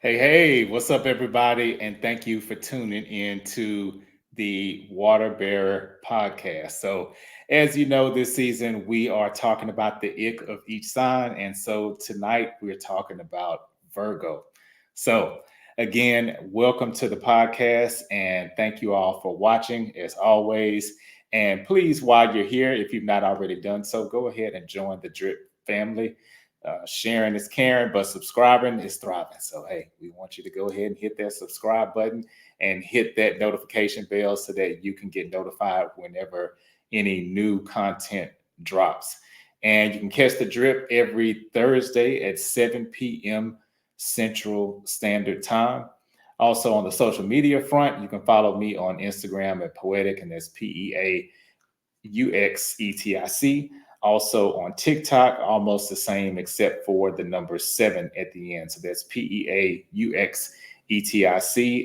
Hey, what's up, everybody? And thank you for tuning in to the Water Bearer podcast. So, as you know, this season we are talking about the ick of each sign. And so tonight we're talking about Virgo. So, again, welcome to the podcast and thank you all for watching as always. And please, while you're here, if you've not already done so, go ahead and join the Drip family. Sharing is caring, but subscribing is thriving. So, hey, we want you to go ahead and hit that subscribe button and hit that notification bell so that you can get notified whenever any new content drops. And you can catch the drip every Thursday at 7 p.m. Central Standard Time. Also, on the social media front, you can follow me on Instagram at Poetic, and that's P-E-A-U-X-E-T-I-C. Also on TikTok, almost the same except for the number 7 at the end. So that's P-E-A-U-X-E-T-I-C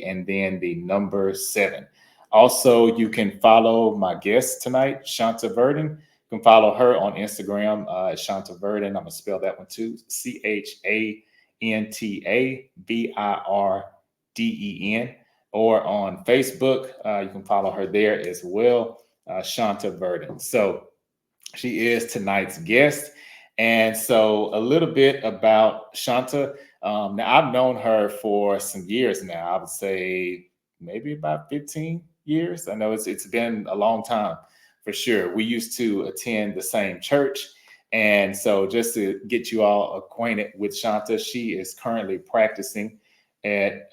and then the number 7. Also, you can follow my guest tonight, Chanta Virden. You can follow her on Instagram, Chanta Virden. I'm going to spell that one too, Chantavirden. Or on Facebook, you can follow her there as well, Chanta Virden. So she is tonight's guest. And so, a little bit about Chanta. Now, I've known her for some years now. I would say maybe about 15 years. I know it's been a long time for sure. We used to attend the same church. And so, just to get you all acquainted with Chanta, she is currently practicing at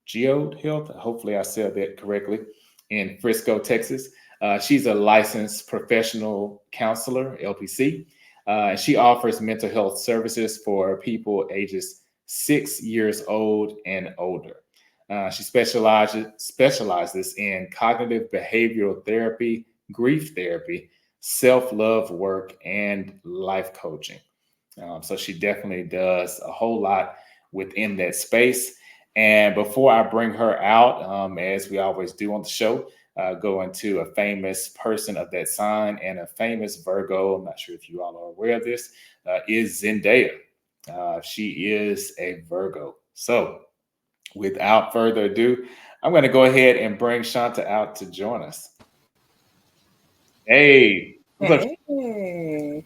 Geode Health. Hopefully, I said that correctly in Frisco, Texas. She's a licensed professional counselor, LPC, and she offers mental health services for people ages 6 years old and older. She specializes in cognitive behavioral therapy, grief therapy, self love work, and life coaching. So she definitely does a whole lot within that space. And before I bring her out, as we always do on the show, go into a famous person of that sign and a famous Virgo. I'm not sure if you all are aware of this, is Zendaya. She is a Virgo. So without further ado, I'm going to go ahead and bring Chanta out to join us. Hey, what's up? Hey,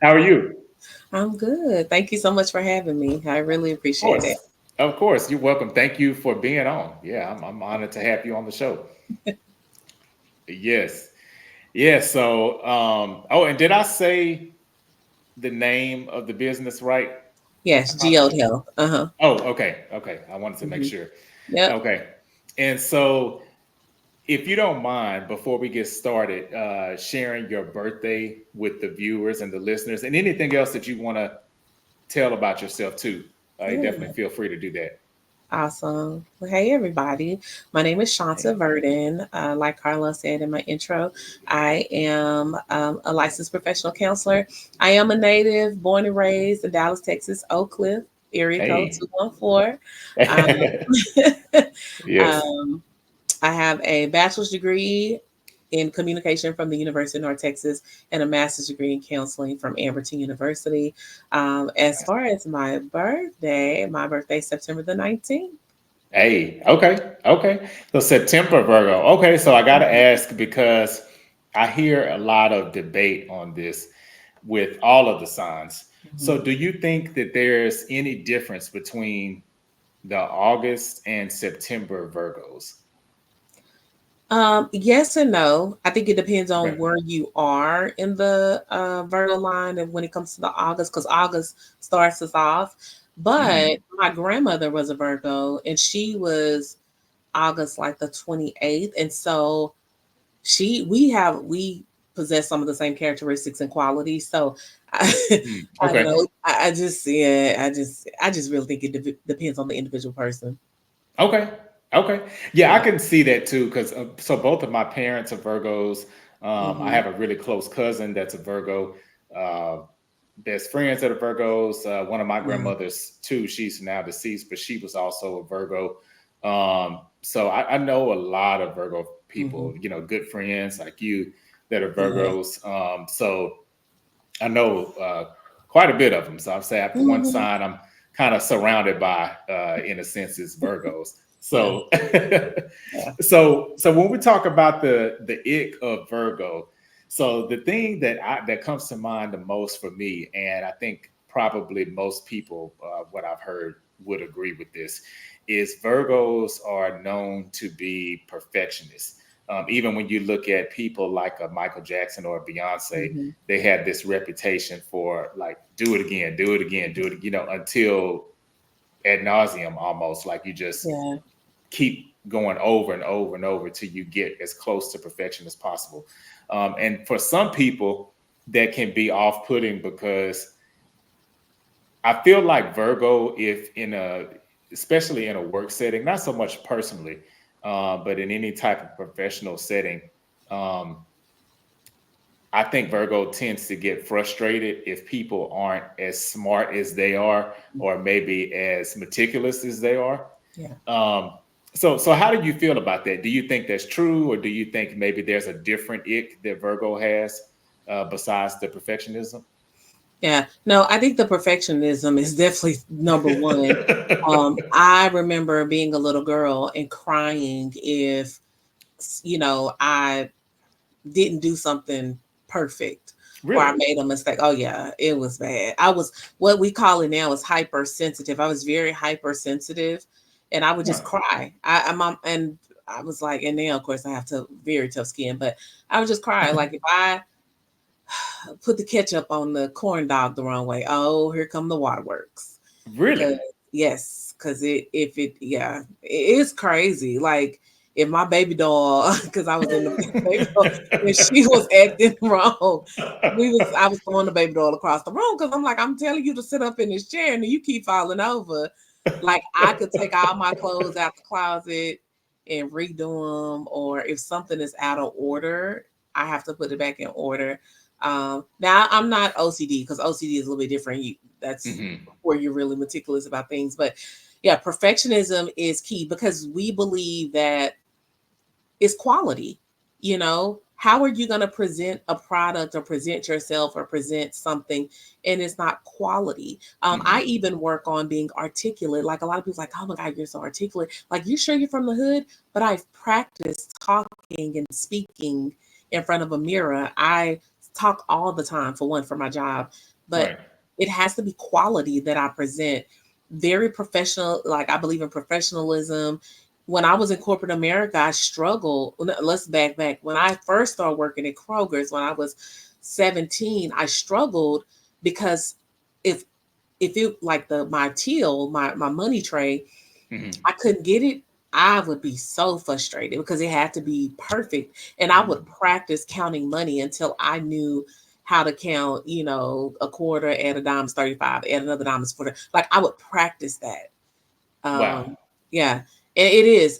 How are you? I'm good. Thank you so much for having me. I really Of appreciate it. course. Of course. You're welcome. Thank you for being on. Yeah, I'm honored to have you on the show. Yes. Yeah. So, oh, and did I say the name of the business right? Yes, Geode Possibly. Health. Uh-huh. Oh, okay. Okay. I wanted to make Hmm. sure. Yep. Okay. And so, if you don't mind, before we get started, sharing your birthday with the viewers and the listeners, and anything else that you want to tell about yourself too, you definitely Yeah. feel free to do that. Awesome. Well, hey, everybody. My name is Chanta Hey. Virden. Like Carla said in my intro, I am a licensed professional counselor. I am a native, born and raised in Dallas, Texas, Oak Cliff, area code Hey. 214. Yes. Um, I have a bachelor's degree in communication from the University of North Texas and a master's degree in counseling from Amberton University. As far as my birthday is September the 19th. Hey, okay, okay. So September Virgo. Okay, so I got to Mhm. ask because I hear a lot of debate on this with all of the signs. So Mhm. do you think that there's any difference between the August and September Virgos? Yes and no. I think it depends on Okay. where you are in the Virgo line and when it comes to the August, because August starts us off. But Hmm. my grandmother was a Virgo and she was August like the 28th. And so we possess some of the same characteristics and qualities. So I, Hmm. I don't Okay. know. I just really think it depends on the individual person. Okay. Okay. Yeah, I Yeah. can see that too. Because so both of my parents are Virgos. I Hmm. have a really close cousin that's a Virgo. Uh, best friends that are Virgos. One of my Yeah. grandmothers too. She's now deceased, but she was also a Virgo. So I know a lot of Virgo Hmm. people. Good friends like you that are Yeah. Virgos. So I know quite a bit of them. So I'm saying for one Hmm. side, I'm kind of surrounded by, in a sense, is Virgos. Yeah. So, Yeah. so when we talk about the ick of Virgo, so the thing that comes to mind the most for me, and I think probably most people, what I've heard, would agree with this, is Virgos are known to be perfectionists. Even when you look at people like a Michael Jackson or a Beyonce, Mm-hmm. they have this reputation for like do it again, do it again, do it, until ad nauseum, almost like you just Yeah. keep going over and over and over till you get as close to perfection as possible. And for some people, that can be off-putting because I feel like Virgo, if especially in a work setting, not so much personally, but in any type of professional setting, um, I think Virgo tends to get frustrated if people aren't as smart as they are, or maybe as meticulous as they are. Yeah. Um, so how do you feel about that? Do you think that's true, or do you think maybe there's a different ick that Virgo has, besides the perfectionism? Yeah. No, I think the perfectionism is definitely number one. I remember being a little girl and crying if, I didn't do something perfect or I Really? made a mistake. Oh yeah, it was bad. I was what we call it now is hypersensitive. I was very hypersensitive and I would just Huh. cry. And I was like, and now of course I have to very tough skin, but I would just cry. Like if I put the ketchup on the corn dog the wrong way, oh, here come the waterworks. Cause Really? yes, cause it is crazy. Like if my baby doll, cause I was in the baby doll, if she was acting wrong, I was throwing the baby doll across the room because I'm like, I'm telling you to sit up in this chair and you keep falling over. Like I could take all my clothes out the closet and redo them, or if something is out of order, I have to put it back in order. Now I'm not OCD because OCD is a little bit different. That's Hmm. where you're really meticulous about things. But yeah, perfectionism is key because we believe that it's quality. How are you going to present a product or present yourself or present something and it's not quality? I Hmm. even work on being articulate. Like a lot of people like, oh my God, you're so articulate. Like, you sure you're from the hood? But I've practiced talking and speaking in front of a mirror. I talk all the time for one, for my job, but Right. it has to be quality that I present. Very professional. Like, I believe in professionalism. When I was in corporate America, I struggled. Let's back. When I first started working at Kroger's when I was 17, I struggled because if it like my till, my money tray, Hmm. I couldn't get it, I would be so frustrated because it had to be perfect. And I would practice counting money until I knew how to count, a quarter, add a dime is 35, add another dime is 40. Like I would practice that. Wow. Yeah, and it is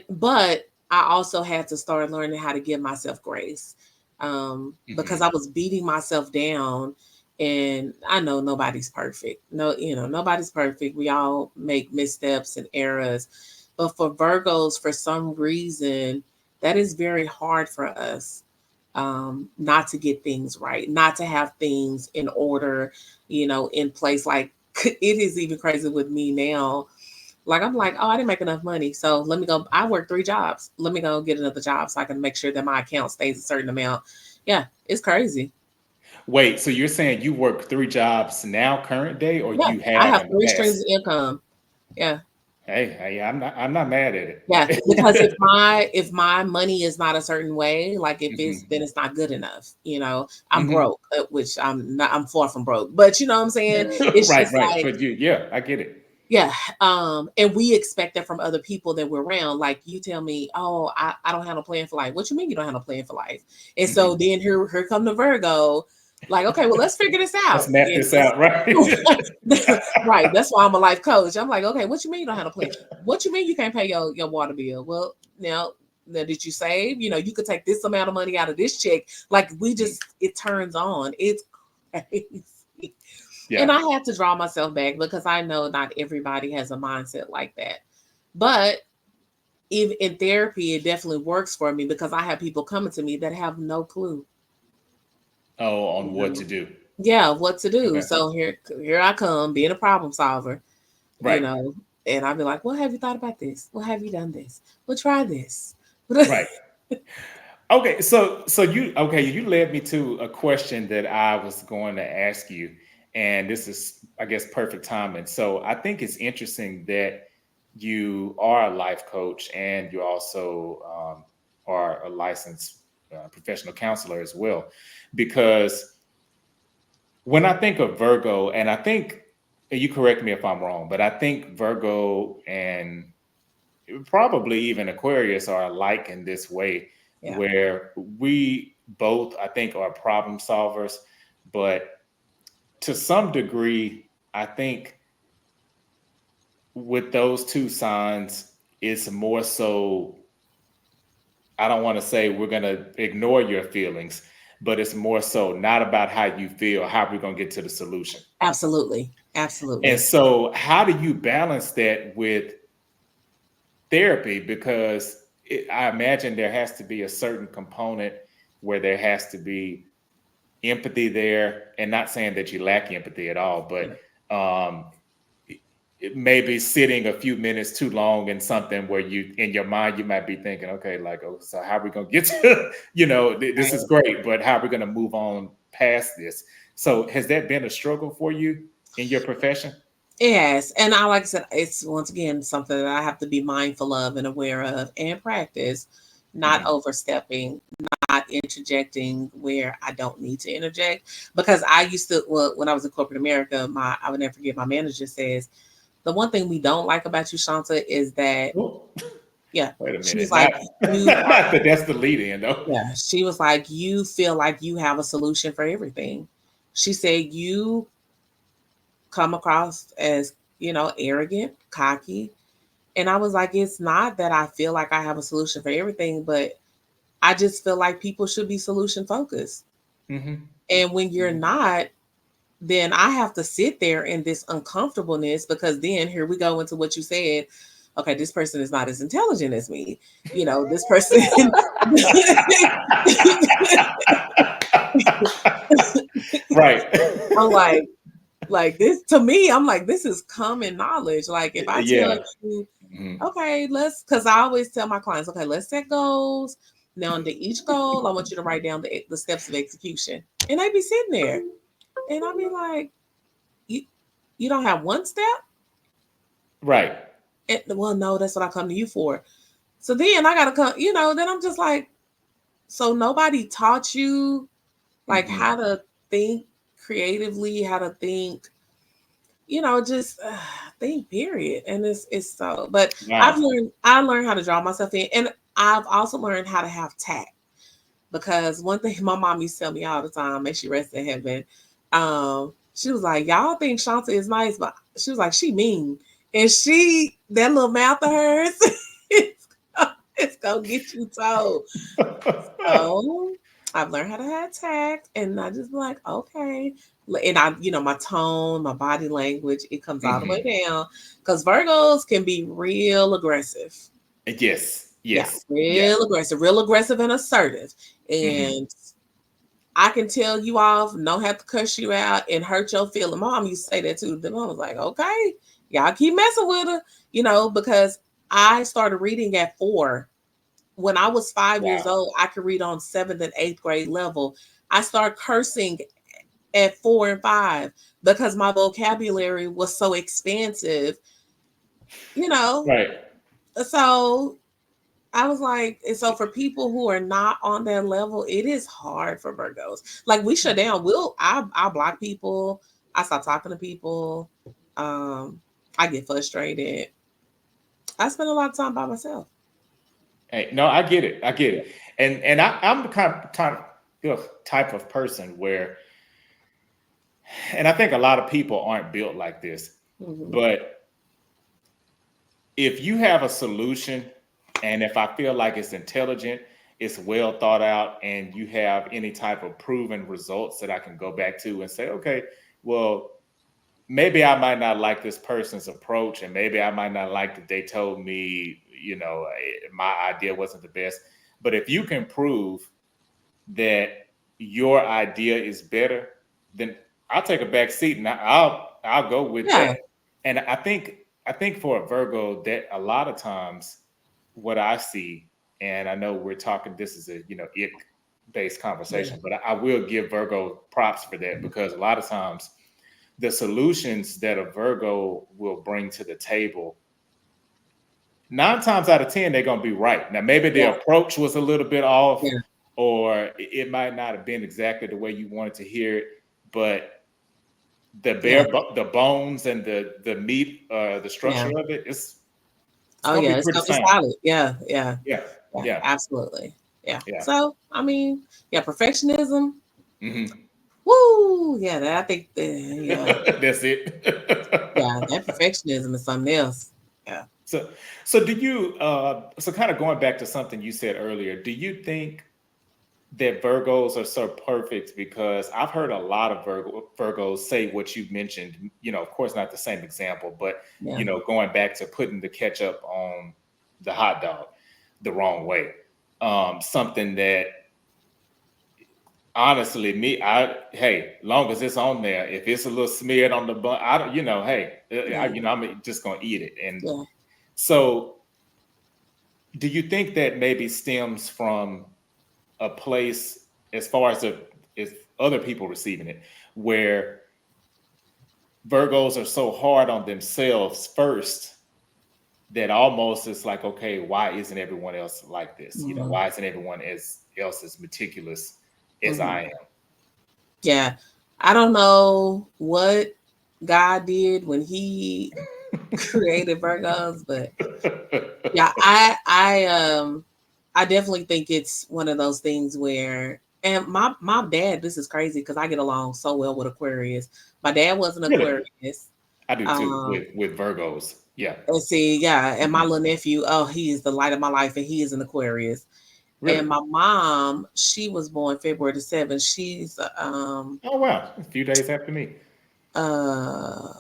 but I also had to start learning how to give myself grace, because Hmm. I was beating myself down, and I know nobody's perfect. No, nobody's perfect. We all make missteps and errors, but for Virgos, for some reason, that is very hard for us. Not to get things right, not to have things in order, in place. Like it is even crazy with me now, like I'm like, oh, I didn't make enough money. So let me go. I work 3 jobs. Let me go get another job so I can make sure that my account stays a certain amount. Yeah, it's crazy. Wait, so you're saying you work 3 jobs now, current day, or Yeah, you I have have in the 3 streams past? of income. Yeah. Hey, I'm not mad at Yeah, because if it. my money is not a certain way, like if it's Hmm. then it's not good enough. I'm Hmm. broke, which I'm not. I'm far from broke, but you know what I'm saying. It's Right, just right. like, But yeah, I get it. yeah, and we expect that from other people that we're around. Like you tell me, oh, I don't have a plan for life. What you mean you don't have a plan for life? And so Hmm. then here come the Virgo, like, okay, well, let's figure this Let's out. map And this out, right? right, that's why I'm a life coach. I'm like, okay, what you mean you don't have a plan? What you mean you can't pay your water bill? Well, now did you save? You could take this amount of money out of this check. Like we Mhm. just it turns on. It's crazy. And Yeah. I had to draw myself back because I know not everybody has a mindset like that. But even in therapy, it definitely works for me because I have people coming to me that have no clue. Oh, on You what know, to do. yeah, what to do. Okay. So here I come being a problem solver. you Right. know, and I'll be like, well, have you thought about this? Well, have you done this? Well, try this. Right. Okay, so you led me to a question that I was going to ask you, and this is, I guess, perfect timing. So I think it's interesting that you are a life coach and you also are a licensed professional counselor as well, because when I think of Virgo, and I think, and you correct me if I'm wrong, but I think Virgo and probably even Aquarius are alike in this way, Yeah, where we both, I think, are problem solvers, but to some degree, I think with those two signs, it's more so, I don't want to say we're going to ignore your feelings, but it's more so not about how you feel, how we're going to get to the solution. absolutely. And Absolutely. so, how do you balance that with therapy? Because I imagine there has to be a certain component where there has to be empathy there, and not saying that you lack empathy at all, but Yeah. um, it may be sitting a few minutes too long in something where you, in your mind, you might be thinking, okay, like, oh, so how are we going to get to, this is Right. great, but how are we going to move on past this? So has that been a struggle for you in your profession? Yes. And I, like I said, it's once again something that I have to be mindful of and aware of and practice, not Hmm. overstepping, not interjecting where I don't need to interject. Because I used to, well, when I was in corporate America, I would never forget, my manager says, the one thing we don't like about you, Shanta, is that, Oh, yeah, wait a she was minute. Not, like, you not that that's the lead in, though. yeah, she was like, you feel like you have a solution for everything. She said, you come across as, arrogant, cocky. And I was like, it's not that I feel like I have a solution for everything, but I just feel like people should be solution focused. Hmm. And when you're not, then I have to sit there in this uncomfortableness, because then here we go into what you said. Okay, this person is not as intelligent as me. This person. Right. I'm like this to me, I'm like, this is common knowledge. Like if I tell Yeah. you, Mhm. okay, because I always tell my clients, okay, let's set goals. Now, under each goal, I want you to write down the steps of execution. And they be sitting there. And I'll be like, you, you don't have one step? Right. Well, no, that's what I come to you for. So then I got to come, then I'm just like, so nobody taught you like Hmm. how to think creatively, how to think, just think period. And it's so, but Wow. I learned how to draw myself in, and I've also learned how to have tact, because one thing my mom used to tell me all the time, and she rests in heaven, she was like, y'all think Shanta is nice, but she was like, she mean, and that little mouth of hers, it's, it's gonna get you told. So I've learned how to have tact, and I just be like, okay. And I, my tone, my body language, it comes all the way Hmm. down. Because Virgos can be real aggressive. Yes. Yeah, Yes. Yeah. real aggressive and assertive. Hmm. And I can tell you off, don't have to cuss you out and hurt your feeling. Mom used to say that too. Then I was like, okay, y'all keep messing with her, because I started reading at 4. When I was 5 years Wow. old, I could read on 7th and 8th grade level. I started cursing at 4 and 5 because my vocabulary was so expansive, you know. Right. So I was like, and so for people who are not on that level, it is hard for Virgos. Like we shut down. I block people. I stop talking to people. Um, I get frustrated. I spend a lot of time by myself. Hey, no, I get it. I get Yeah. it. And I'm the type of person where, and I think a lot of people aren't built like this, Mhm. but if you have a solution, and if I feel like it's intelligent, it's well thought out, and you have any type of proven results that I can go back to and say, okay, well, maybe I might not like this person's approach, and maybe I might not like that they told me, my idea wasn't the best. But if you can prove that your idea is better, then I'll take a back seat and I'll go with Yeah. that. And I think I think for a Virgo, that a lot of times what I see, and I know we're talking, this is a, ick based Yeah. conversation, but I will give Virgo props for that because a lot of times the solutions that a Virgo will bring to the table, 9 times out of 10, they're going to be right. Now, maybe Yeah. the approach was a little bit off, Yeah. or it might not have been exactly the way you wanted to hear it, but Yeah. the bones and the meat, the structure Yeah. of it, it's Oh going to yeah, be it's pretty gonna be sound. solid. Yeah. Yeah. Yeah, Yeah. yeah, Absolutely. Yeah. yeah. So I mean, yeah, perfectionism. Hmm. Woo. Yeah. I think. Yeah. That's it. Yeah. That perfectionism is something else. Yeah. So, so do you? So, kind of going back to something you said earlier, do you think that Virgos are so perfect? Because I've heard a lot of Virgos say what you mentioned. Of course, not the same example, but Yeah. going back to putting the ketchup on the hot dog the wrong way. Something that honestly, hey, long as it's on there, if it's a little smeared on the bun, I don't, hey, Yeah. I'm just gonna eat it. And Yeah. so, do you think that maybe stems from a place as far as if other people receiving it, where Virgos are so hard on themselves first that almost it's like, okay, why isn't everyone else like this? Mm-hmm. Why isn't everyone else as meticulous as Mm-hmm. I Yeah. I don't know what God did when He created Virgos, but am? yeah, I definitely think it's one of those things where, and my dad, this is crazy because I get along so well with Aquarius. My dad was an Really? Aquarius. I do too Um, with Virgos. Yeah. and see, yeah, and my Mhm. little nephew, oh, he is the light of my life, and he is an Aquarius. Really? And my mom, she was born February the 7th. She's Oh wow. A few days after me. uh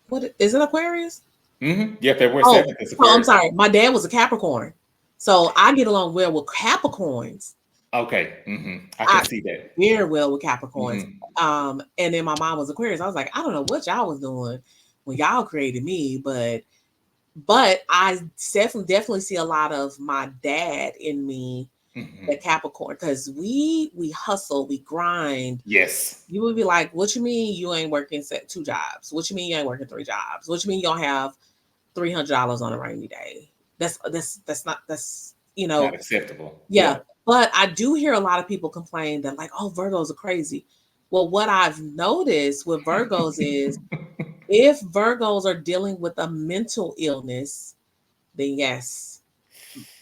what is it, Aquarius? Yeah, February Oh, 7th is oh, I'm Aquarius. sorry. My dad was a Capricorn. So I get along well with Capricorns. Okay. I can I see that. very well with Capricorns. Hmm. And then my mom was Aquarius. I was like, I don't know what y'all was doing when y'all created me, but I definitely see a lot of my dad in me, the Hmm. Capricorn, because we hustle, we grind. Yes. You would be like, what you mean you ain't working 2 jobs? What you mean you ain't working 3 jobs? What you mean you don't have $300 on a rainy day? That's not Not acceptable. yeah. Yeah. But I do hear a lot of people complain that like, oh, Virgos are crazy. Well, what I've noticed with Virgos is if Virgos are dealing with a mental illness, then yes,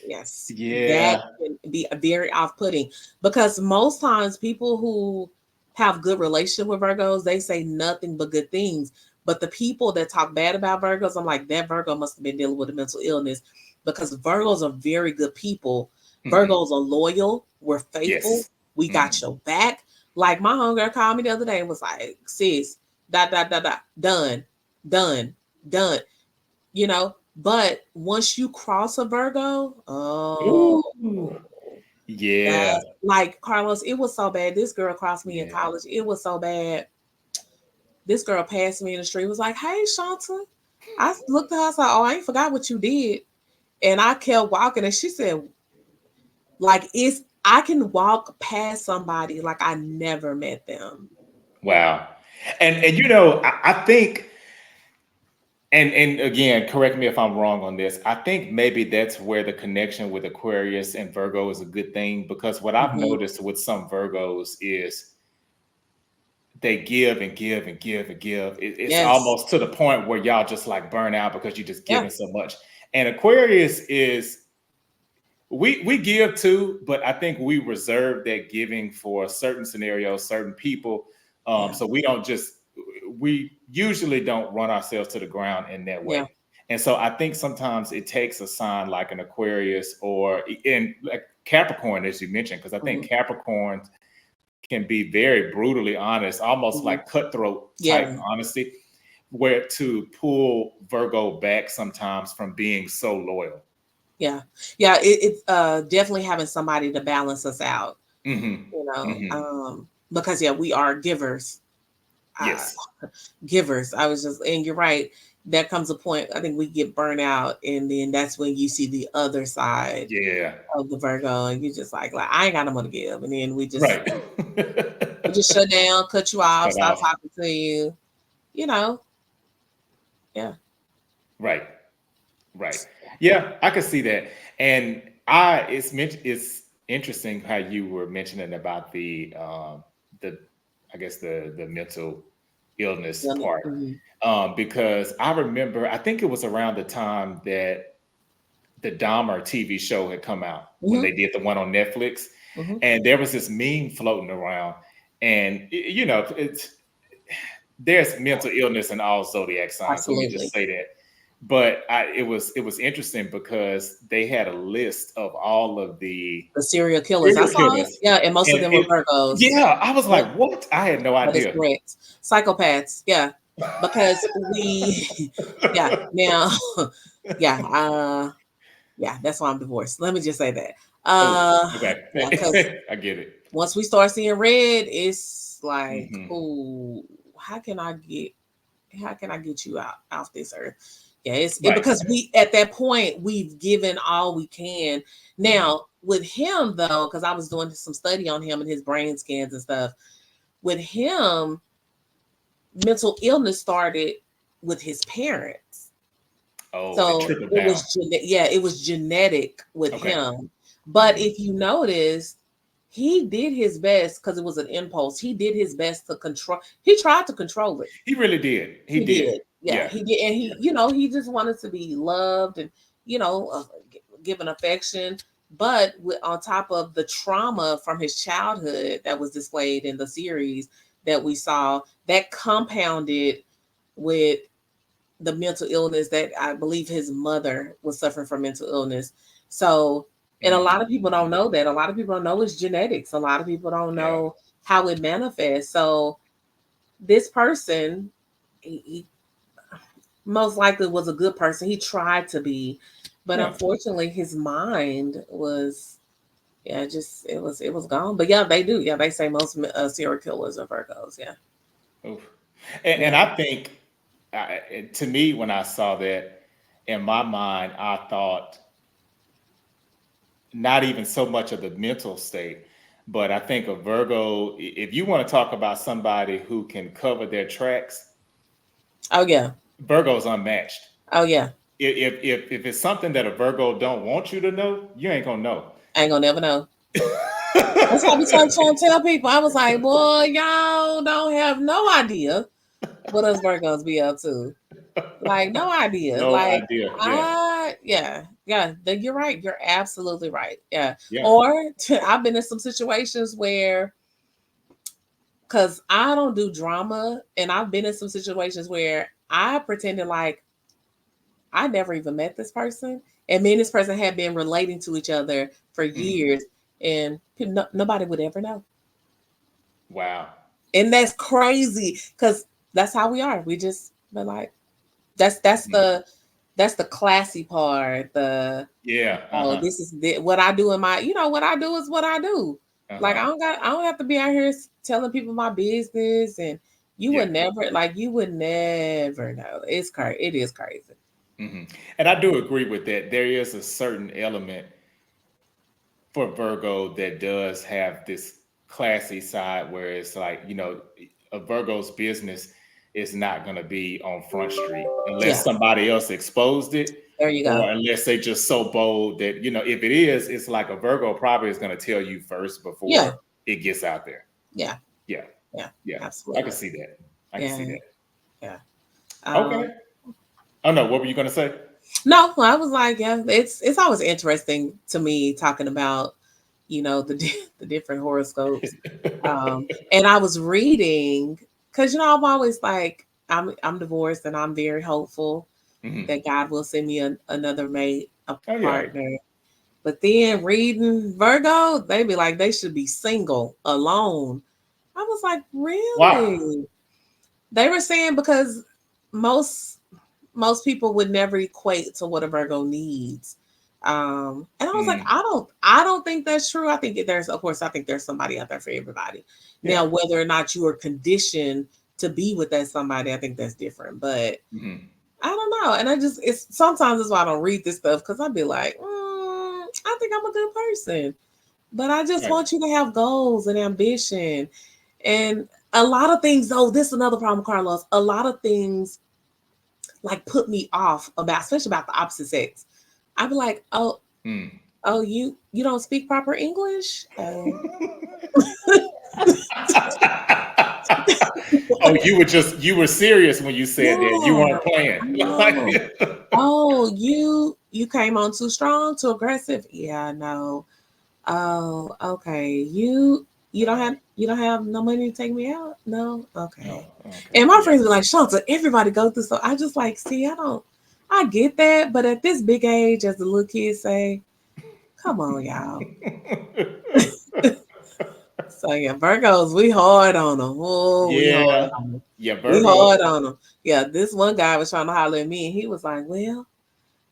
that Yeah. can be very off-putting because most times people who have good relationship with Virgos, they say nothing but good things. But the people that talk bad about Virgos, I'm like, that Virgo must have been dealing with a mental illness because Virgos are very good people. Hmm. Virgos are loyal, we're faithful, Yes. we got Hmm. your back. Like my homegirl called me the other day and was like, sis, done, done, done, but once you cross a Virgo, oh, Ooh. Yeah. that's like Carlos, it was so bad. This girl crossed me in Yeah. college. It was so bad. This girl passed me in the street, was like, hey, Shanta. I looked at her, I said, oh, I ain't forgot what you did. And I kept walking, and she said, like, I can walk past somebody like I never met them. Wow. And I think, and again, correct me if I'm wrong on this. I think maybe that's where the connection with Aquarius and Virgo is a good thing because what I've Hmm. noticed with some Virgos is they give and give and give and give. It's Yes. almost to the point where y'all just like burn out because you're just Yeah. giving so much. And Aquarius is we give too, but I think we reserve that giving for certain scenarios, certain people. Yeah. So we usually don't run ourselves to the ground in that Yeah. way. And so I think sometimes it takes a sign like an Aquarius or in like Capricorn, as you mentioned, because I think Hmm. Capricorn can be very brutally honest, almost Hmm. like cutthroat type Yeah. honesty, where to pull Virgo back sometimes from being so loyal. Yeah. Yeah. It's definitely having somebody to balance us out, Hmm. Hmm. because yeah, we are givers. Yes. Givers. I was just, and you're right. There comes a point, I think we get burnt out, and then that's when you see the other side Yeah. of the Virgo, and you just like I ain't got no money to give, and then Right. we just shut down, cut you off, Cut stop off. talking to you. You know, yeah. Right. Right. Yeah, I could see that. And it's interesting how you were mentioning about the I guess the mental illness part. Mhm. Because I remember I think it was around the time that the Dahmer TV show had come out when Mhm. they did the one on Netflix, Mhm. and there was this meme floating around, and there's mental illness in all zodiac signs. Let me just Absolutely. say that. But it was interesting because they had a list of all of the The serial killers. I serial saw it. killers, Yeah, and most of and them were Virgos. yeah, I was Yep, like, "What?" I had no that is idea. correct. Psychopaths. Yeah, because we. Yeah. Now. Yeah. Yeah. That's why I'm divorced. Let me just say that. Oh, Yeah, because okay, I get it. once we start seeing red, it's like, Hmm. oh, how can I get you out off this earth? Yeah, it's Right. because we at that point we've given all we can. Hmm. Now with him though, because I was doing some study on him and his brain scans and stuff. With him, mental illness started with his parents. Oh, it So trickled it down. was it was genetic with Okay. him. But Hmm. if you notice, he did his best because it was an impulse. He did his best to control. He tried to control it. He really did. He He did. did. Yeah, Yeah. he did. And he just wanted to be loved and, you know, given affection. But on top of the trauma from his childhood that was displayed in the series that we saw, that compounded with the mental illness that I believe his mother was suffering from mental illness. So, and a lot Mm, of people don't know that. A lot of people don't know it's genetics. A lot of people don't yeah. know how it manifests. So, this person, he most likely was a good person. He tried to be, but Yeah. unfortunately, his mind was, yeah, just it was gone. But yeah, they do. Yeah, they say most serial killers are Virgos. Yeah, Oof. And yeah, I think, to me, when I saw that, in my mind, I thought not even so much of the mental state, but I think a Virgo, if you want to talk about somebody who can cover their tracks, oh yeah, Virgo's unmatched. oh yeah. If it's something that a Virgo don't want you to know, you ain't gonna know. I ain't gonna never know. That's how we start trying to tell people. I was like, boy, y'all don't have no idea what us Virgos be up to. Like, no idea. No Like, idea. Yeah. yeah. You're right. You're absolutely right. Yeah. Yeah. Or I've been in some situations where, because I don't do drama, and I've been in some situations where I pretended like I never even met this person, and me and this person had been relating to each other for Mhm. years, and nobody would ever know. Wow. And that's crazy because that's how we are. We just but like that's Mhm. the classy part. The Yeah. oh, Uh-huh. this is what I do in my, what I do is what I do. Like Uh-huh. I don't have to be out here telling people my business, and Yeah. you would never know. It's crazy. It is crazy. Hmm. And I do agree with that. There is a certain element for Virgo that does have this classy side where it's like, a Virgo's business is not going to be on Front Street unless Yeah, somebody else exposed it, there you go. or unless they just so bold that, if it is, it's like a Virgo probably is going to tell you first Yeah, before it gets out there. yeah, Yeah. yeah, Yeah. I can absolutely. see that. I can see Yeah, that. yeah. Okay. Oh no, what were you going to say? No, I was like, yeah, it's always interesting to me talking about, the different horoscopes. And I was reading because I'm always like I'm divorced, and I'm very hopeful Mhm. that God will send me another mate, a Oh yeah. partner. But then reading Virgo, they be like they should be single, alone. I was like, Wow. really? They were saying because most most people would never equate to what a Virgo needs. And I was like, Mm, I don't think that's true. I think there's, of course, I think there's somebody out there for everybody. yeah. Now, whether or not you are conditioned to be with that somebody, I think that's different. But Mm-hmm. I don't know. And it's sometimes that's why I don't read this stuff, because I'd be like, I think I'm a good person. But I just Right. want you to have goals and ambition. And a lot of things, though, this is another problem, Carlos. A lot of things like put me off about, especially about the opposite sex. I'd be like, Mm. oh, you don't speak proper English? Oh. Oh, you were serious when you said that. You Yeah, weren't playing. I know. Oh, you came on too strong, too aggressive. Yeah, no. Oh, okay. You don't have no money to take me out? No? Okay. No. Okay. And my Yeah. friends were like, Shanta, everybody go through, so I just like, see, I get that, but at this big age, as the little kids say, come on, y'all. So yeah, Virgos, we hard on them. Oh, we hard Yeah. on them. Yeah. We Virgo. hard on them. Yeah, this one guy was trying to holler at me, and he was like, well,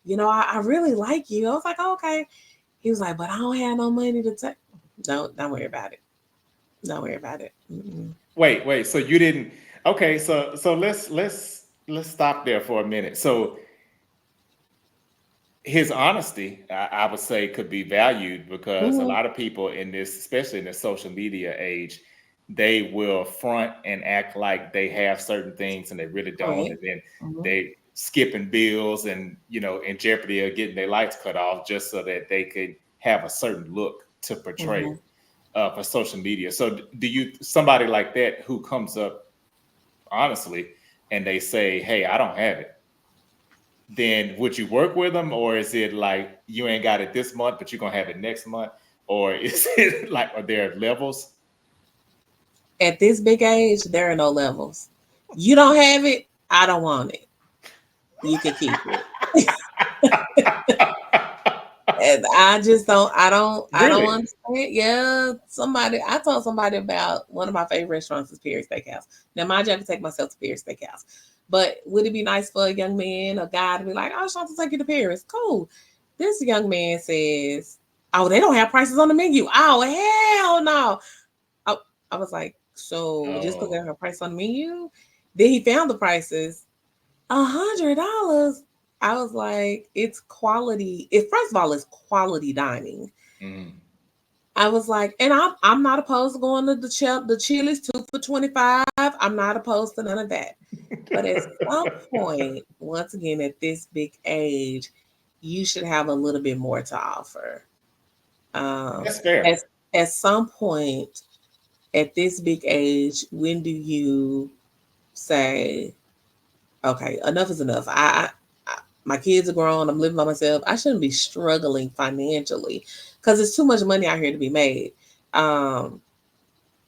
I really like you. I was like, okay. He was like, but I don't have no money to take. Don't worry about it. Don't worry about it. Mm-mm. Wait. So you didn't. Okay. So let's stop there for a minute. So his honesty, I would say, could be valued because a Mhm. lot of people in this, especially in the social media age, they will front and act like they have certain things and they really don't, Correct. and then Mhm. they skipping bills and in jeopardy of getting their lights cut off just so that they could have a certain look to portray Mhm. for social media. So do you somebody like that who comes up honestly and they say, "Hey, I don't have it," then would you work with them, or is it like you ain't got it this month but you're gonna have it next month, or is it like, are there levels? At this big age, there are no levels. You don't have it. I don't want it. You can keep it. And I just don't. I don't Really? understand. Yeah, I told somebody about one of my favorite restaurants is Perry Steakhouse. Now, mind you, I can take myself to Perry Steakhouse, but would it be nice for a young man, a guy, to be like, "Oh, I want to take you to Paris"? Cool. This young man says, "Oh, they don't have prices on the menu." Oh, hell no! I, I was like, so just because they Oh. don't have price on the menu, then he found the prices. $100. I was like, it's quality. It first of all, it's quality dining. Mm. I was like, and I'm not opposed to going to the Chili's 2 for $25. I'm not opposed to none of that. But at some point, once again, at this big age, you should have a little bit more to offer. Um, That's fair. at at some point, at this big age, when do you say, okay, enough is enough? My kids are grown. I'm living by myself. I shouldn't be struggling financially because it's too much money out here to be made. Um,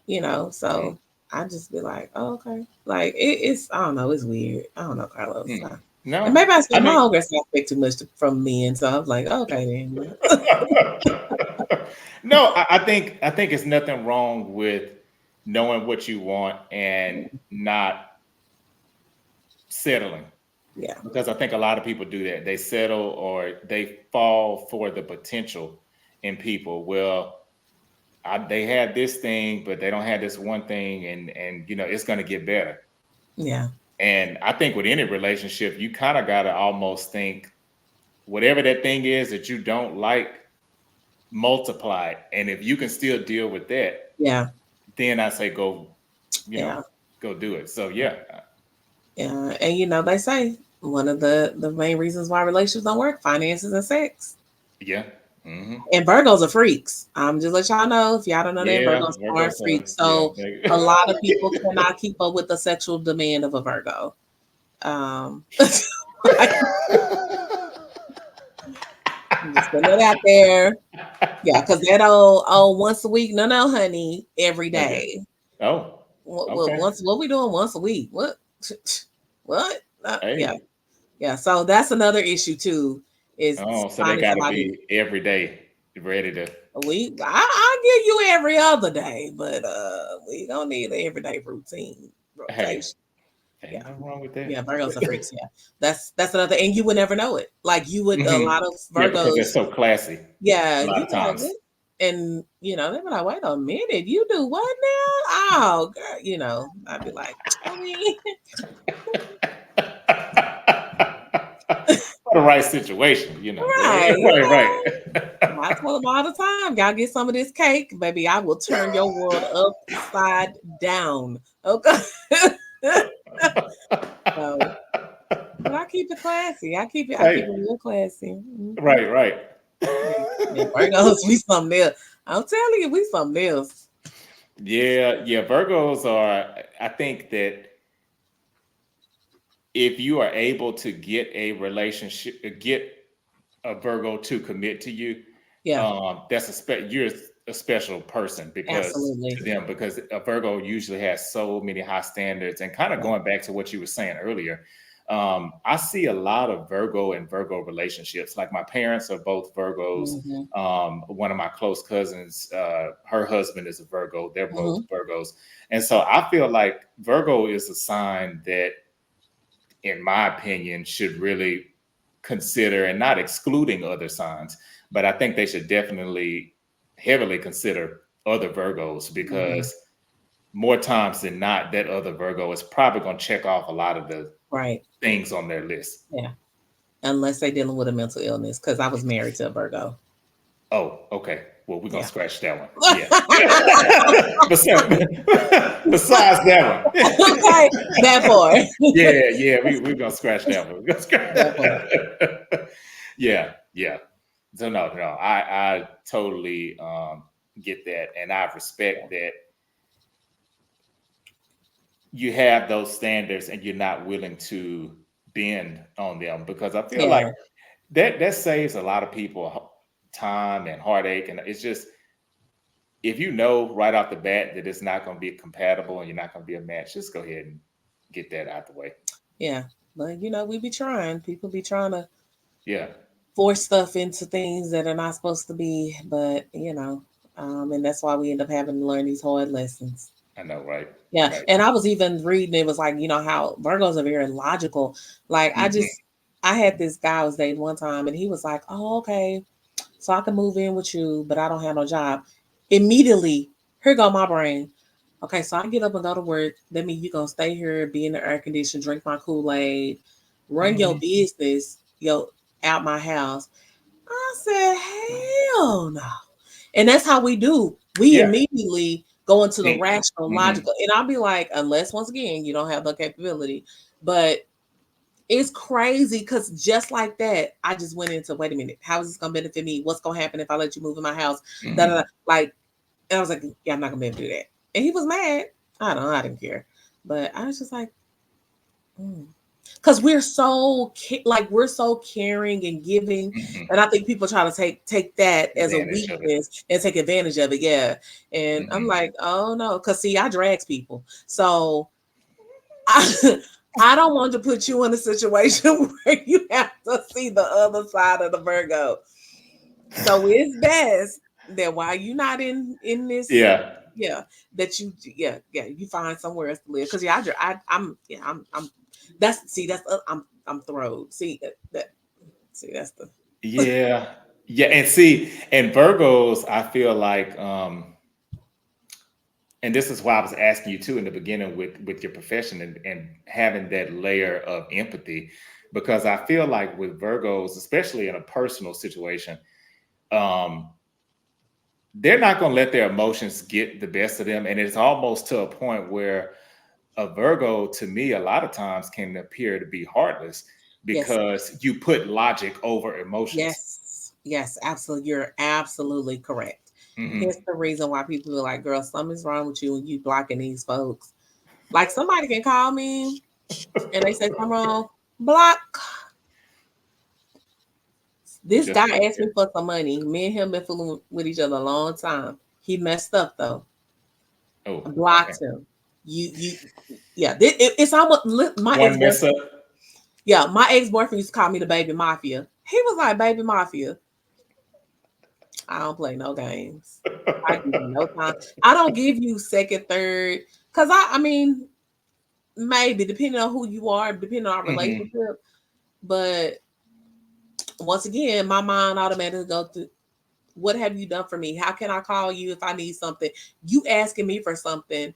Mm. so I just be like, oh, okay. Like it's I don't know, it's weird. I don't know, Carlos. Mm. And No, maybe I I said my mean, homegirls expect too much from men, so I was like, okay then. no, I think it's nothing wrong with knowing what you want and not settling, Yeah, because I think a lot of people do that. They settle or they fall for the potential in people. Well, they had this thing, but they don't have this one thing, and it's going to get better. yeah, And I think with any relationship, you kind of got to almost think whatever that thing is that you don't like, multiply it. And if you can still deal with that, yeah, then I say go, you know, yeah, go do it. So yeah, yeah. And they say one of the main reasons why relationships don't work, finances and sex. yeah, hmm, And Virgos are freaks. Just let y'all know, if y'all don't know that, yeah. Virgos are Virgos are, freaks. yeah. So a lot of people cannot keep up with the sexual demand of a Virgo. Like, I'm just putting it out there. Yeah, because that old once a week, no, honey, every Okay. day. Oh, okay. What we doing once a week? What? What? Yeah, Hey. yeah. So that's another issue too. Is Oh, so they finding got to somebody be every day ready to. a week. I give you every other day, but we don't need an everyday routine Hey, rotation. ain't Yeah. nothing wrong with Yeah, that. Virgos are freaks. Yeah, that's another, and you would never know it. Like you would, a Hmm. lot of Yeah, because they're Virgos. so classy Yeah, a lot you'd of be like, times. what? And they'd be like, wait a minute, you do what now? Oh, girl, I'd be like, mean, For the right situation, you know. right? Right, right. I tell them all the time, y'all get some of this cake, baby. I will turn your world upside down. Okay. So, but I keep it classy. I keep it Right, real classy. Mhm. right, right. Yeah, yeah, Virgos, we something else. I'm telling you, we something else. Yeah, yeah. Virgos are, I think that if you are able to get a relationship, get a Virgo to commit to you, Yeah, that's you're a special person because to absolutely. them, because a Virgo usually has so many high standards. And kind of Yeah. going back to what you were saying earlier, I see a lot of Virgo and Virgo relationships. Like my parents are both Virgos. Hmm. One of my close cousins, her husband is a Virgo. They're both Hmm. Virgos, and so I feel like Virgo is a sign that, in my opinion, should really consider, and not excluding other signs, but I think they should definitely heavily consider other Virgos, Hmm. because more times than not, that other Virgo is probably going to check off a lot of the Right. things on their list. Yeah. Unless they're dealing with a mental illness, because I was married to a Virgo. Oh, okay. Well, we're gonna Yeah. scratch that one. Yeah. besides, besides that one. Okay, that part. Yeah, yeah, we're gonna scratch that one. We're gonna That part. Yeah, yeah. So no, no, I totally get that, and I Yeah. respect that you have those standards and you're not willing to bend on them, because I feel like Yeah. that saves a lot of people time and heartache. And it's just, if you know right off the bat that it's not going to be compatible and you're not going to be a match, just go ahead and get that out the way. Yeah. But we be trying. People be trying to Yeah, force stuff into things that are not supposed to be, but and that's why we end up having to learn these hard lessons. I know, right? Yeah. Right. And I was even reading, it was like, how Virgos are very logical. Like Mhm. I had this guy I was dating one time and he was like, oh, okay, so I can move in with you, but I don't have no job. Immediately, here go my brain. Okay, so I get up and go to work. That means you gonna stay here, be in the air condition, drink my Kool-Aid, run your Mhm. business, out my house. I said, hell no. And that's how we do. We Yeah. immediately go into the Think. rational, Mhm. logical. And I'll be like, unless once again, you don't have the capability. But it's crazy because just like that, I just went into, wait a minute, how is this gonna benefit me? What's gonna happen if I let you move in my house? Da, da, da. Mhm. Like, and I was like, yeah, I'm not gonna be able to do that. And he was mad. I don't know, I didn't care. But I was just like, because we're so caring and giving, Mhm. and I think people try to take that as a Advantage of it. weakness and take advantage of it. Yeah, and I'm Mhm. like, oh no, because see, I drags people, so I I don't want to put you in a situation where you have to see the other side of the Virgo. So it's best that while you're not in this, Yeah. yeah, that you find somewhere else to live. Because I'm yeah I'm that's see that's I'm thrilled. See that see that's the Yeah. Yeah. And see, and Virgos, I feel like, and this is why I was asking you too in the beginning with your profession, and having that layer of empathy, because I feel like with Virgos, especially in a personal situation, um, they're not going to let their emotions get the best of them. And it's almost to a point where a Virgo, to me, a lot of times can appear to be heartless, yes because you put logic over emotions. yes absolutely, you're absolutely correct. Here's Hmm. the reason why people are like, girl, something's wrong with you and you blocking these folks. Like somebody can call me and they say something wrong, block. This Just guy like asked that. me for some money. Me and him been fooling with each other a long time. He messed up though. I Oh, okay. blocked him. You, yeah. It's almost my ex One mess up. boyfriend. Yeah, my ex boyfriend used to call me the baby mafia. He was like, baby mafia. I don't play no games. I give you no time. I don't give you second, third, because I mean, maybe depending on who you are, depending on our Hmm. relationship. But once again, my mind automatically go to, what have you done for me? How can I call you if I need something? You asking me for something,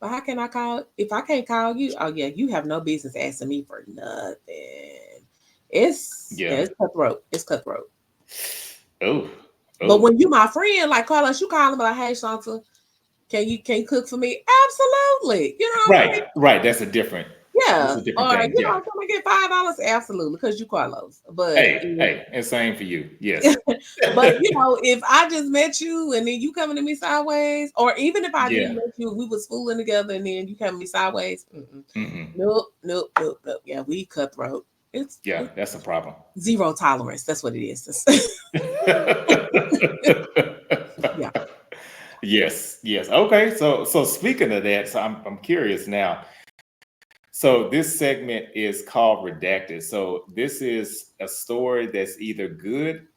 But how can I call if I can't call you? Oh yeah, you have no business asking me for nothing. Yeah. It's cutthroat. It's cutthroat. Oh. But Oh. when you my friend, like Carlos, you call him like, hey Shanta, can you cook for me? Absolutely. You know what I'm Right. saying? Right. That's Yeah. a different Or thing. you Yeah. know, can I get $5? Absolutely, because you Carlos. But Hey. if Hey. And same for you. Yes. but you know, if I just met you and then you coming to me sideways, or even if I didn't Yeah. met you, we was fooling together and then you coming to me sideways. Hmm. Nope, nope, nope, nope. Yeah, we cutthroat. Yeah. It's That's a problem. zero tolerance. That's what it is. Yeah. Yes. Yes. Okay. So speaking of that, so I'm curious now. So this segment is called Redacted. So this is a story that's either good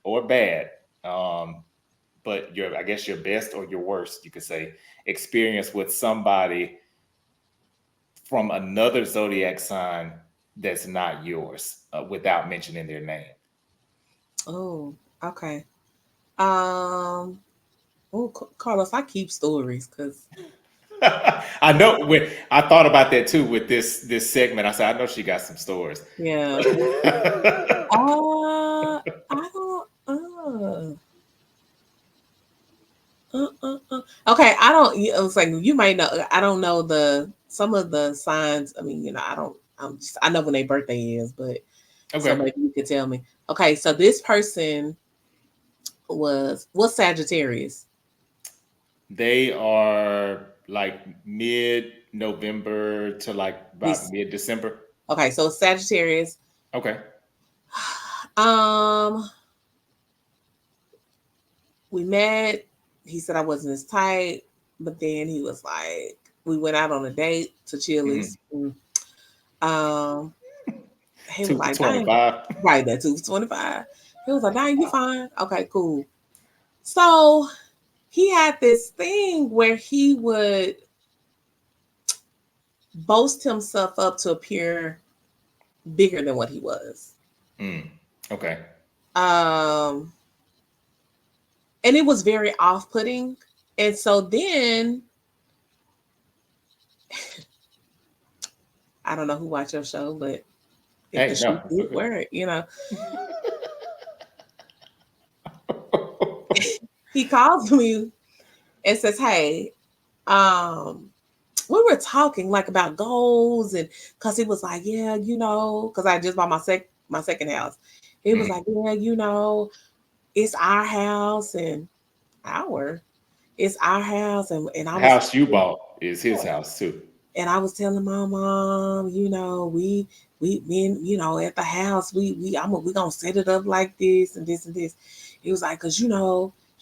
or bad. But I guess your best or your worst, you could say, experience with somebody from another zodiac sign that's not yours, without mentioning their name. Oh, okay. Um. Oh, Carlos, I keep stories because I know when I thought about that too with this segment. I said, I know she got some stories. yeah. I don't. Okay, I don't. I was like, you might know. I don't know some of the signs. I mean, I don't. I know when their birthday is, but so Okay. maybe you could tell me. Okay, so this person what's Sagittarius? They are like mid November to like about This. mid December. Okay, so Sagittarius. Okay. Um, we met. He said I wasn't as tight, but then he was like, we went out on a date to Hmm. Chili's. Um, he was Two for like, dang, 25. right, that 225. He was like, dang, you fine. Okay, cool. So he had this thing where he would boast himself up to appear bigger than what he was. Mm. Okay. Um, and it was very off-putting. And so then I don't know who watched your show, but if the Hey, shoe no, it's fit, okay. wear it. He calls me and says, hey, um, we were talking like about goals, and because he was like, yeah, because I just bought my second house. He was Mm. like, yeah, it's our house and our it's our house, and I The was house you bought is his house too. and I was telling my mom, we been, at the house, we gonna set it up like this and this and this. He was like, cause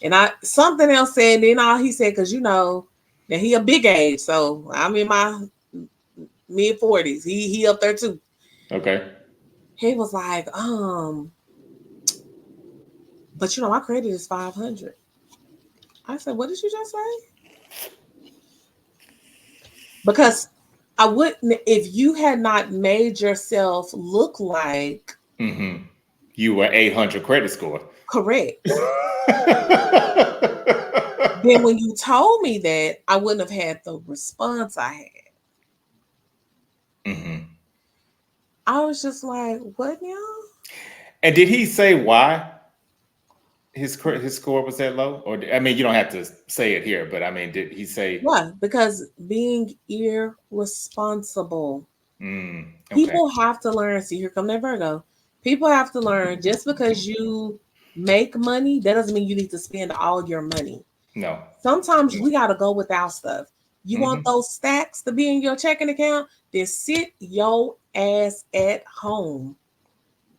and I something else said, then all he said, cause that he a big age, so I'm in my mid 40s. He up there too. Okay. He was like, but my credit is 500. I said, what did you just say? Because I wouldn't if you had not made yourself look like Hmm. You were 800 credit score. correct. Then when you told me that, I wouldn't have had the response I had. Hmm. I was just like, what now? And did he say why his score was that low? Or I mean, you don't have to say it here, but I mean, did he say? Why? Because being irresponsible. Okay. People have to learn. See, here come that Virgo. People have to learn just because you make money, that doesn't mean you need to spend all your money. No. Sometimes No. we got to go without stuff. You want Hmm. those stacks to be in your checking account? Then sit your ass at home.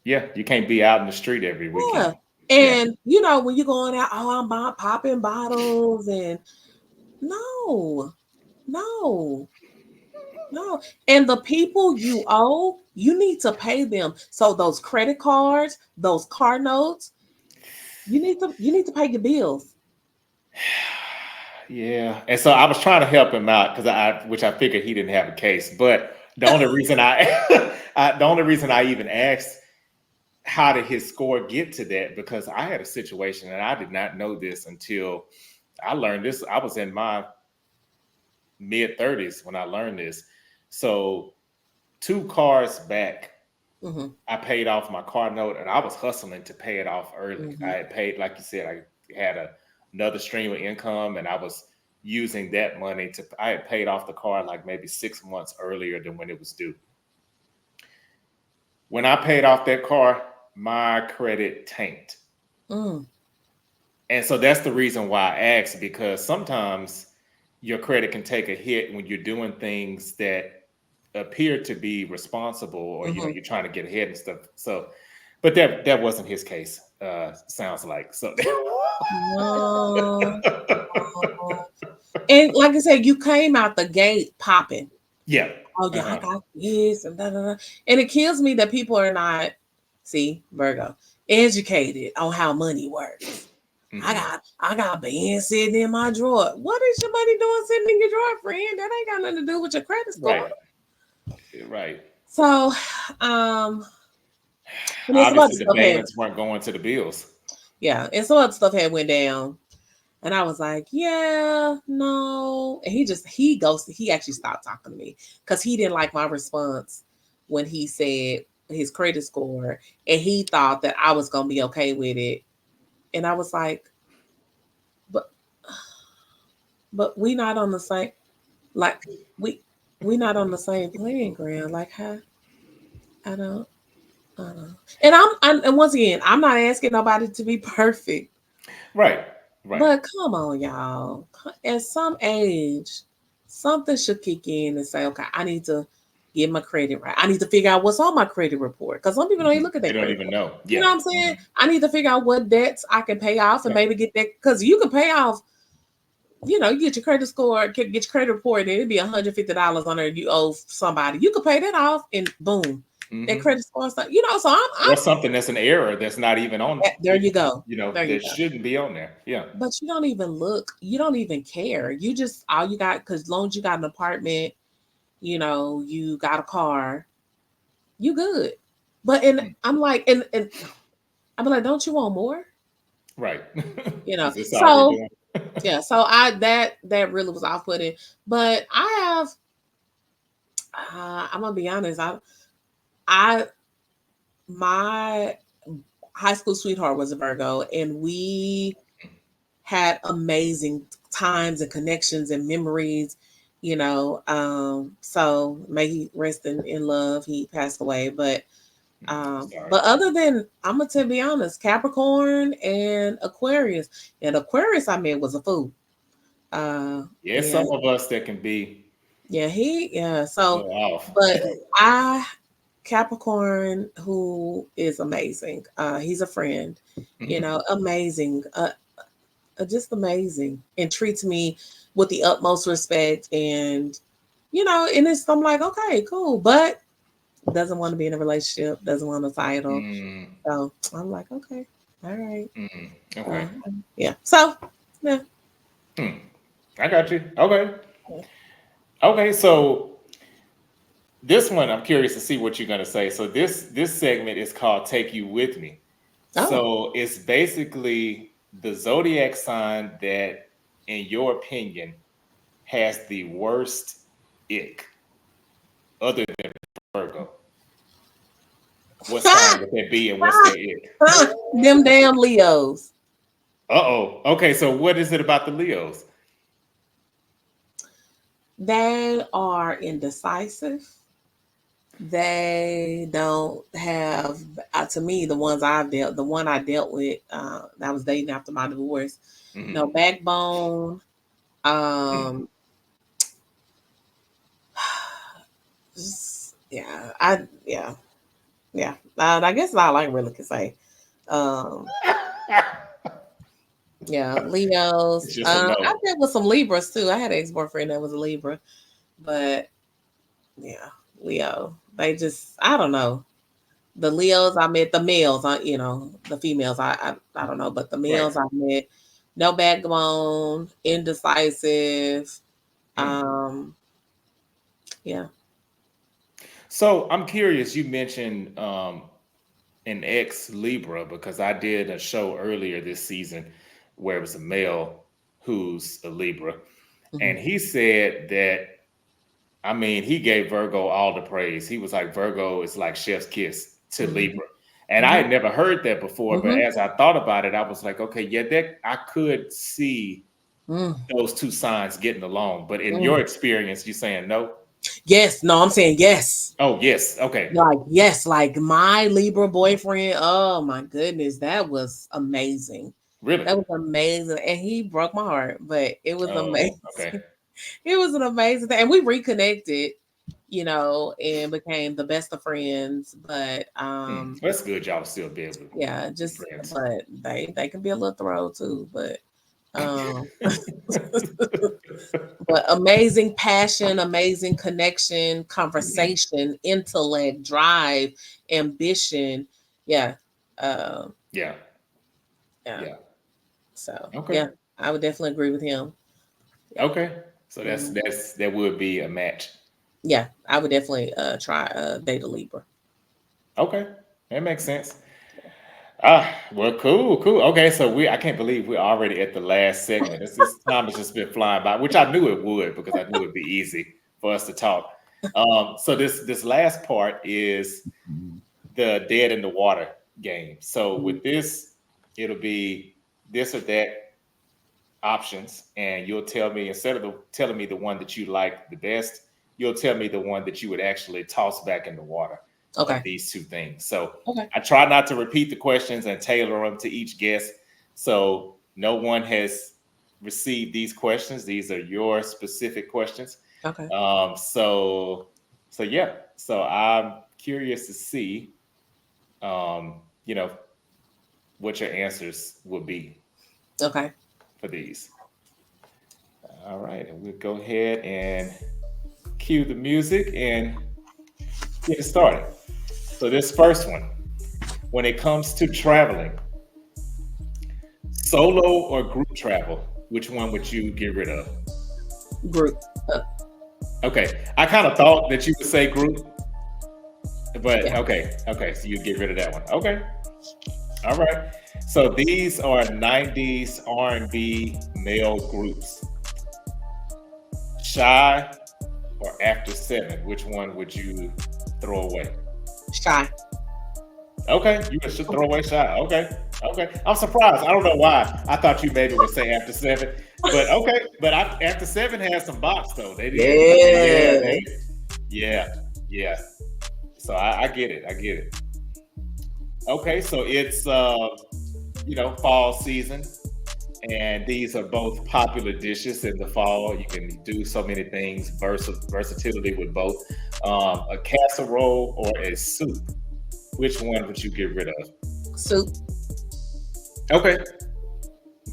Yeah, you can't be out in the street every Yeah. weekend. Yeah. And when you're going out, oh, I'm popping bottles and no, no, no. And the people you owe, you need to pay them. So those credit cards, those car notes, you need to pay your bills. Yeah. And so I was trying to help him out because which I figured he didn't have a case. But the only reason the only reason I even asked how did his score get to that, because I had a situation and I did not know this until I learned this. I was in my mid 30s when I learned this. So 2 cars back, Mm-hmm. I paid off my car note, and I was hustling to pay it off early. I Mm-hmm. had paid, like you said, I had another stream of income, and I was using that money to. I had paid off the car like maybe 6 months earlier than when it was due. When I paid off that car, my credit tanked. Mm. And so that's the reason why I asked, because sometimes your credit can take a hit when you're doing things that appear to be responsible, or Mm-hmm. you're trying to get ahead and stuff. So, but that wasn't his case. Sounds like so. No. No. And like I said, you came out the gate popping. Yeah. Oh yeah, I Uh-huh. got this and da, da, da. And it kills me that people are not, see, Virgo, educated on how money works. Hmm. I got bands sitting in my drawer. What is your money doing sitting in your drawer, friend? That ain't got nothing to do with your credit score. Right. Right. So, um, and then some other Obviously, the stuff had, payments weren't going to the bills. yeah, and some other stuff had went down. And I was like, yeah, no. And he ghosted. He actually stopped talking to me because he didn't like my response when he said his credit score, and he thought that I was gonna be okay with it. And I was like, but we not on the same, like we we not on the same playing ground. Like how I don't I don't. And and once again, I'm not asking nobody to be perfect. Right. Right. But come on, y'all. At some age, something should kick in and say, okay, I need to get my credit right. I need to figure out what's on my credit report. Because some people don't even Hmm. look at They their don't credit even report. know. You Yeah. know what I'm Hmm. saying? I need to figure out what debts I can pay off and Right. maybe get that. Because you can pay off, you get your credit score, get your credit report, and it'd be $150 on there you owe somebody. You could pay that off and boom, that Hmm. credit score stuff. So Or something that's an error that's not even on. there you go. There you That go. shouldn't be on there. Yeah. But you don't even look, you don't even care. You just all you got, because as long as you got an apartment, you got a car, you good. But and Mm. I'm like, and I'm like, don't you want more? Right. You know. Is this all we're So doing? yeah, so I that really was off putting. But I have I'm gonna be honest, I my high school sweetheart was a Virgo, and we had amazing times and connections and memories, so may he rest in love. He passed away, Sorry. but other than, I'm gonna be honest, Capricorn and Aquarius. And Aquarius I met was a fool. Yeah, Yeah, some of us that can be yeah, a so little off. but I Capricorn, who is amazing. He's a friend, Mhm. amazing. Just amazing, and treats me with the utmost respect, and I'm like, okay, cool, but doesn't want to be in a relationship, doesn't want a title. Mm, So I'm like, okay, all right. mm, uh, okay. yeah, so yeah. Hmm. I got you. Okay. Okay. So this one, I'm curious to see what you're gonna say. So this segment is called "Take You With Me." Oh. So it's basically the zodiac sign that, in your opinion, has the worst ick, other than Virgo. What sign would that be, and what's their ick? Them damn Leos. Uh-oh. Okay, so what is it about the Leos? They are indecisive. They don't have, to me, the one I dealt with, that was dating after my divorce. No Mhm. backbone. Hmm. Um, yeah, yeah. I guess that's all I really can say. Um, yeah, Leos. It's just a I no. dealt with some Libras too. I had an ex boyfriend that was a Libra, but yeah, Leo. They just, I don't know. The Leos I met, the males, the females, I don't know, but the Right. males I met, no backbone, indecisive. Hmm. Um, yeah. So I'm curious, you mentioned an ex Libra, because I did a show earlier this season where it was a male who's a Libra. And he said that, I mean, he gave Virgo all the praise. He was like, Virgo is like chef's kiss to Libra. And I had never heard that before, but as I thought about it, I was like, okay, yeah, that I could see those two signs getting along. But in your experience, you're saying no? Yes. No, I'm saying yes. Oh, yes. Okay. Like, yes, like my Libra boyfriend. Oh my goodness, that was amazing. Really? That was amazing. And he broke my heart, but it was amazing. Okay. It was an amazing thing. And we reconnected, and became the best of friends. But that's good. Y'all still be able to just friends. But they can be a little throw too. But but amazing passion, amazing connection, conversation, intellect, drive, ambition. Yeah. Yeah. So okay. I would definitely agree with him. Okay. So that would be a match. Yeah, I would definitely try date a Libra. Okay. That makes sense. Well, cool. Okay, so I can't believe we're already at the last segment. This time has just been flying by, which I knew it would, because I knew it'd be easy for us to talk. So this last part is the dead in the water game. So with this, it'll be this or that options, and you'll tell me, instead of telling me the one that you like the best, you'll tell me the one that you would actually toss back in the water. Okay. Of these two things. So I try not to repeat the questions and tailor them to each guest. So no one has received these questions. These are your specific questions. Okay. So yeah. So I'm curious to see, what your answers would be. Okay. For these. All right, and we'll go ahead and cue the music and get it started. So this first one, when it comes to traveling, solo or group travel, which one would you get rid of? Group. Okay, I kind of thought that you would say group, but okay, so you get rid of that one. Okay, all right. So these are 90s R&B male groups. Shy or After 7, which one would you throw away? Shy. Okay, you should throw away Shy. Okay. I'm surprised. I don't know why. I thought you maybe would say After 7, but okay. But After 7 has some bops though. They did. Yeah. So I get it. Okay, so it's fall season, and these are both popular dishes in the fall. You can do so many things. Versatility with both. A casserole or a soup. Which one would you get rid of? Soup. Okay.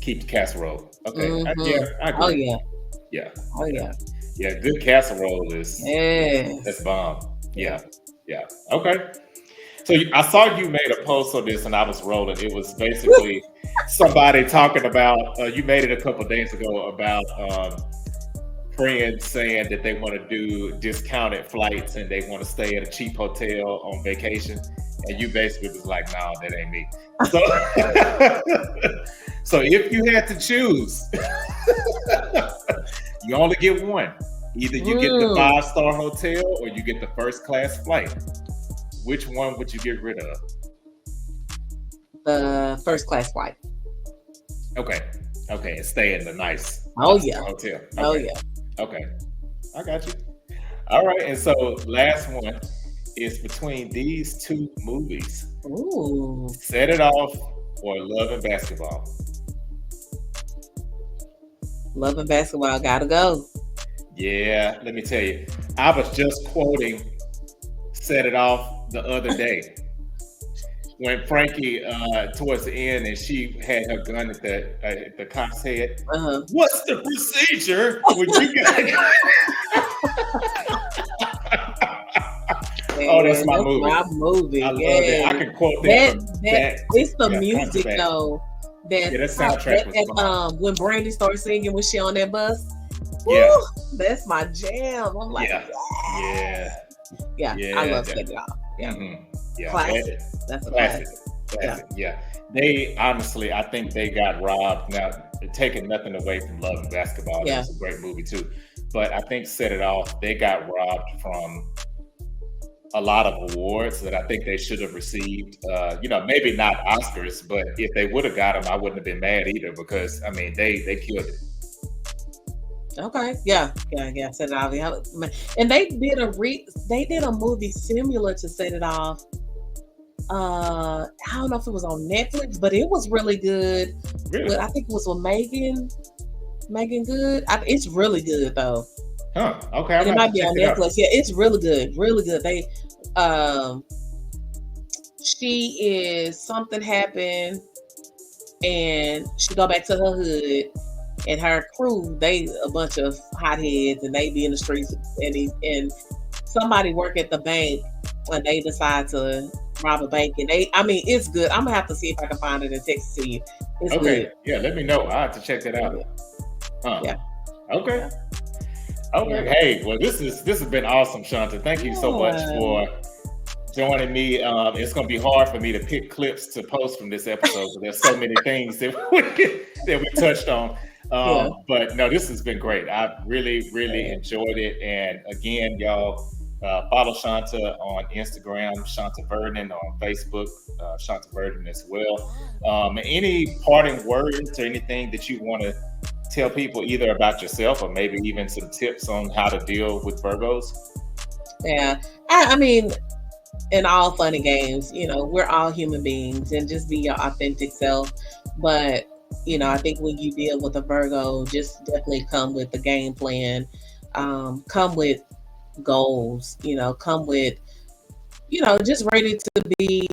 Keep the casserole. Okay. I agree. Oh yeah. Yeah, good casserole that's bomb. Yeah. Okay. So I saw you made a post on this, and I was rolling. It was basically somebody talking about, you made it a couple of days ago about friends saying that they want to do discounted flights and they want to stay at a cheap hotel on vacation. And you basically was like, no, that ain't me. So if you had to choose, you only get one. Either you get the 5-star hotel or you get the first class flight. Which one would you get rid of? The first class flight. Okay, and stay in the nice hotel. Okay. Oh yeah. Okay, I got you. All right, and so last one is between these two movies. Ooh. Set It Off or Love and Basketball? Love and Basketball, gotta go. Yeah, let me tell you. I was just quoting Set It Off the other day when Frankie, towards the end, and she had her gun at the cop's head. What's the procedure when you got? Oh, that's my movie. My movie. I love it. I can quote that. It's the music though. That soundtrack was when Brandy started singing when she on that bus. Yeah, woo, that's my jam. I'm like, yeah. I love Set It Off. Yeah, yeah, classic. That's a classic. Yeah. They honestly, I think they got robbed. Now taking nothing away from Love and Basketball. That Yeah. was a great movie too. But I think Set It Off, they got robbed from a lot of awards that I think they should have received. Maybe not Oscars, but if they would have got them, I wouldn't have been mad either because I mean they killed it. Okay. Yeah. Set It Off. Yeah. And they did a movie similar to Set It Off. I don't know if it was on Netflix, but it was really good. Really? I think it was with Megan Good. It's really good though. Huh. Okay. And it might be on Netflix. Yeah, it's really good. Really good. They she is something happened and she go back to her hood and her crew, they a bunch of hotheads and they be in the streets and somebody work at the bank and they decide to rob a bank and it's good. I'm gonna have to see if I can find it and text it to you. It's okay. Good. Yeah, let me know. I have to check that out. Huh. Yeah. Okay. Yeah. Okay. Yeah. Hey, well, this has been awesome, Chanta. Thank you so much for joining me. It's gonna be hard for me to pick clips to post from this episode because there's so many things that we touched on. But no, this has been great. I really, really enjoyed it. And again, y'all, follow Chanta on Instagram, Chanta Virden, on Facebook, Chanta Virden as well. Any parting words or anything that you want to tell people either about yourself or maybe even some tips on how to deal with Virgos? Yeah. I mean, in all funny games, we're all human beings and just be your authentic self. But, I think when you deal with a Virgo, just definitely come with the game plan, come with goals, come with, just ready to be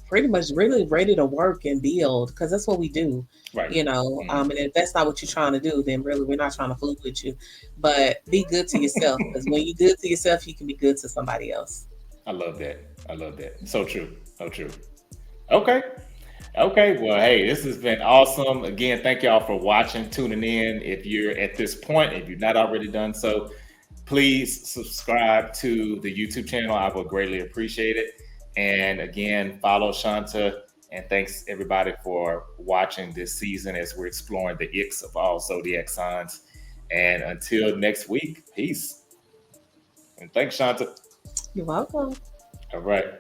pretty much really ready to work and build because that's what we do. Right. And if that's not what you're trying to do, then really we're not trying to fool with you. But be good to yourself because when you're good to yourself, you can be good to somebody else. I love that. So true. Okay. Well, hey, this has been awesome. Again, thank y'all for watching, tuning in. If you're at this point, if you've not already done so, please subscribe to the YouTube channel. I would greatly appreciate it. And again, follow Chanta. And thanks everybody for watching this season as we're exploring the icks of all zodiac signs. And until next week, peace. And thanks, Chanta. You're welcome. All right.